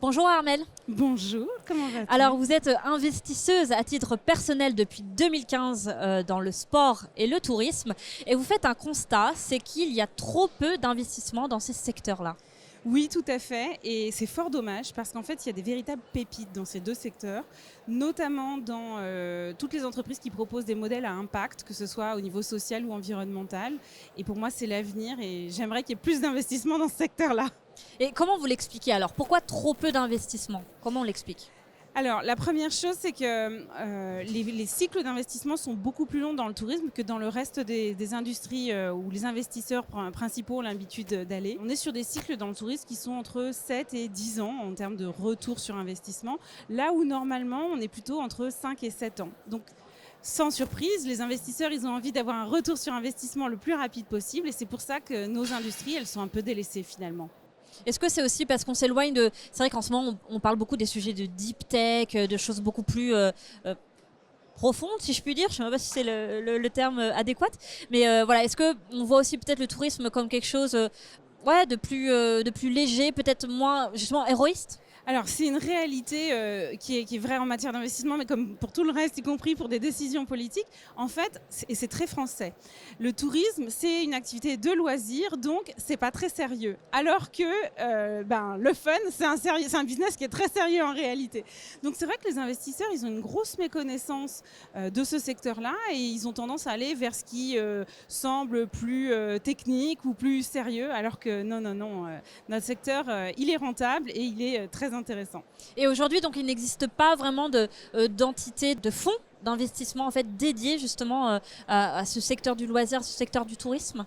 Bonjour Armelle. Bonjour, comment vas-tu? Alors vous êtes investisseuse à titre personnel depuis 2015 dans le sport et le tourisme et vous faites un constat, c'est qu'il y a trop peu d'investissements dans ces secteurs-là. Oui, tout à fait, et c'est fort dommage parce qu'en fait, il y a des véritables pépites dans ces deux secteurs, notamment dans toutes les entreprises qui proposent des modèles à impact, que ce soit au niveau social ou environnemental. Et pour moi, c'est l'avenir et j'aimerais qu'il y ait plus d'investissements dans ce secteur-là. Et comment vous l'expliquez alors? Pourquoi trop peu d'investissements? Comment on l'explique? Alors, la première chose, c'est que les cycles d'investissement sont beaucoup plus longs dans le tourisme que dans le reste des industries où les investisseurs principaux ont l'habitude d'aller. On est sur des cycles dans le tourisme qui sont entre 7 et 10 ans en termes de retour sur investissement, là où normalement, on est plutôt entre 5 et 7 ans. Donc, sans surprise, les investisseurs, ils ont envie d'avoir un retour sur investissement le plus rapide possible et c'est pour ça que nos industries, elles sont un peu délaissées finalement. Est-ce que c'est aussi parce qu'on s'éloigne de... C'est vrai qu'en ce moment, on parle beaucoup des sujets de deep tech, de choses beaucoup plus profondes, si je puis dire. Je ne sais même pas si c'est le terme adéquat. Mais voilà, est-ce qu'on voit aussi peut-être le tourisme comme quelque chose de plus léger, peut-être moins, justement, héroïste? Alors, c'est une réalité qui est vraie en matière d'investissement, mais comme pour tout le reste, y compris pour des décisions politiques, en fait, et c'est très français, le tourisme, c'est une activité de loisir, donc c'est pas très sérieux. Alors que le fun, c'est un business qui est très sérieux en réalité. Donc c'est vrai que les investisseurs, ils ont une grosse méconnaissance de ce secteur-là et ils ont tendance à aller vers ce qui semble plus technique ou plus sérieux, alors que non, notre secteur, il est rentable et il est très intéressant. Et aujourd'hui, donc, il n'existe pas vraiment d'entité, de fonds d'investissement en fait dédiés justement à ce secteur du loisir, à ce secteur du tourisme?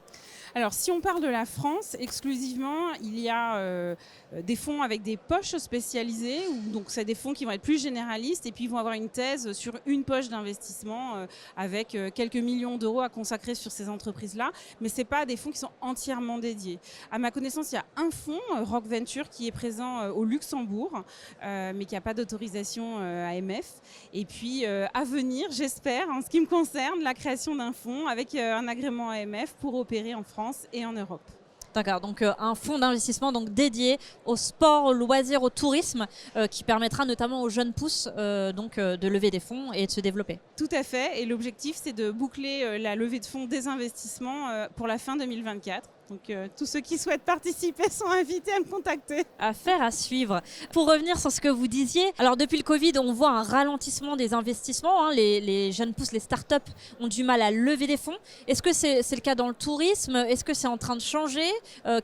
Alors, si on parle de la France, exclusivement, il y a des fonds avec des poches spécialisées, donc c'est des fonds qui vont être plus généralistes et puis ils vont avoir une thèse sur une poche d'investissement avec quelques millions d'euros à consacrer sur ces entreprises-là, mais ce n'est pas des fonds qui sont entièrement dédiés. À ma connaissance, il y a un fonds, Rock Venture, qui est présent au Luxembourg, mais qui n'a pas d'autorisation AMF. Et puis, à venir, j'espère, en ce qui me concerne, la création d'un fonds avec un agrément AMF pour opérer en France et en Europe. D'accord, donc un fonds d'investissement donc dédié au sport, au loisir, au tourisme, qui permettra notamment aux jeunes pousses de lever des fonds et de se développer. Tout à fait, et l'objectif c'est de boucler la levée de fonds des investissements pour la fin 2024. Donc tous ceux qui souhaitent participer sont invités à me contacter. Affaire à suivre. Pour revenir sur ce que vous disiez, alors depuis le Covid, on voit un ralentissement des investissements. Les jeunes pousses, les startups ont du mal à lever des fonds. Est-ce que c'est le cas dans le tourisme? Est-ce que c'est en train de changer?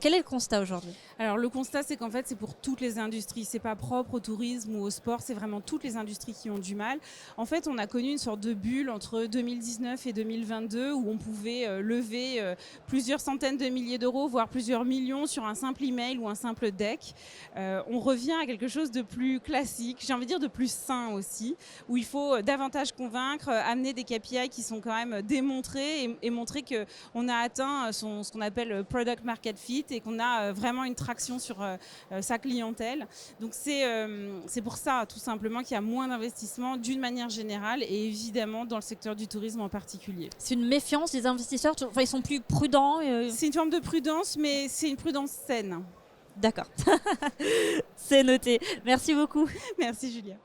Quel est le constat aujourd'hui? Alors le constat, c'est qu'en fait, c'est pour toutes les industries. C'est pas propre au tourisme ou au sport, c'est vraiment toutes les industries qui ont du mal. En fait, on a connu une sorte de bulle entre 2019 et 2022 où on pouvait lever plusieurs centaines de milliers d'euros, voire plusieurs millions sur un simple email ou un simple deck. On revient à quelque chose de plus classique, j'ai envie de dire de plus sain aussi, où il faut davantage convaincre, amener des KPI qui sont quand même démontrés et montrer qu'on a atteint ce qu'on appelle product market fit et qu'on a vraiment une traction sur sa clientèle. Donc c'est pour ça tout simplement qu'il y a moins d'investissements d'une manière générale et évidemment dans le secteur du tourisme en particulier. C'est une méfiance des investisseurs, enfin, ils sont plus prudents. C'est une forme de prudence, mais c'est une prudence saine. D'accord, c'est noté. Merci beaucoup. Merci Julia.